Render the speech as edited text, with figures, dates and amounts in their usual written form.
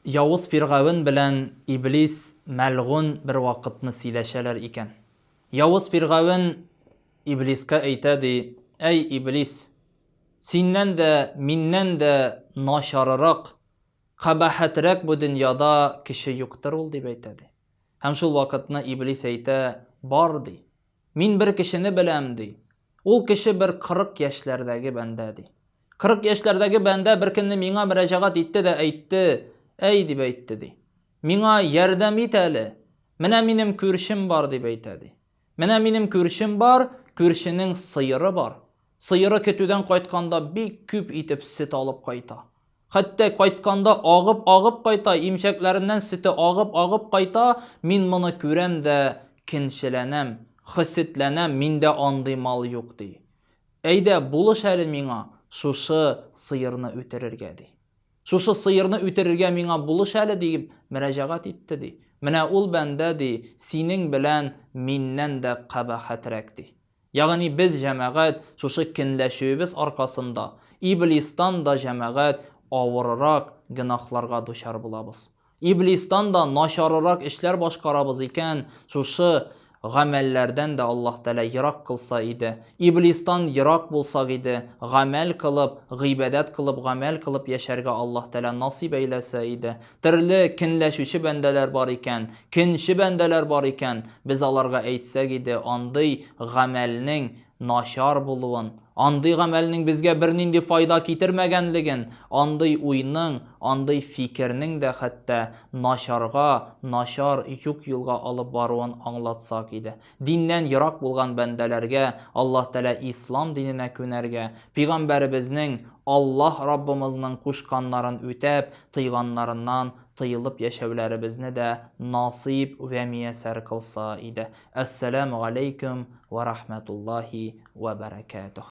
Явыз Фиргавен белән Иблис мәлгун бер вакытны сөйләшәләр икән. Явыз Фиргавен Иблискә әйтә ди: "Әй Иблис, синнән дә, миннән дә начаррак, кабахәтрәк бу дөньяда кеше юктыр ул" дип әйтә ди. Һәм шул вакытны Иблис әйтә: "Бар ди. Мин бер кешене беләм ди. Ул кеше бер 40 яшьләрдәге бәндә ди. 40 яшьләрдәге бәндә бер көнне миңа мөрәҗәгать итте дә әйтте: "Әй" дип әйтте ди. "Миңа ярдәм ит әле. Менә минем күршем бар" дип әйтә ди. "Менә минем күршем бар, күршенең сыеры бар. Сыеры көтүдән кайтканда бик күп итеп сөт алып кайта. Хәтта кайтканда агып кайта, имчәкләреннән сөте агып кайта. Мин моны күрәм дә киншеләнәм, хәсетләнәм, миндә андый мал юк" ди. "Әйдә, булыш әле миңа шушы сыерны үтерергә" ди. "Шушы сыерны үтерергә миңа булыш әле" дип мөрәҗәгать итте ди. "Менә ул бәндә ди, синең белән миннән дә кабахәтрәк" ди. Ягъни без җәмәгать шушы кенләшүебез аркасында Иблистан да җәмәгать авыррак гынахларга дучар булабыз. Иблистан да начаррак эшләр башкарабыз икән, шушы гамәлләрдән дә Аллаһ Тәала ерак кылса иде. Иблистан ерак булсак иде, гамәл кылып, гыйбадәт кылып, гамәл кылып яшәргә Аллаһ Тәала насип әйләсә иде. Төрле кенләшүче бәндәләр бар икән, кинче бәндәләр бар икән. Без аларга әйтсәк иде, андый гамәлнең начар булуын, андый гамәлнең безгә бернинди файда китермәгәнлеген, андый уйның, андый фикернең дә хәтта начар юк юлга алып баруын аңлатсак иде. Диннән ерак булган бәндәләргә Аллаһ Тәала ислам диненә күнәргә, пәйгамбәребезнең Аллаһ Раббымызның кушканнарын үтәп, тыйганнарыннан тыелып яшәүләребезне дә насип вә миясәр кылса иде. Әссәламу алейкум ва рахматуллаһи ва баракатуһ.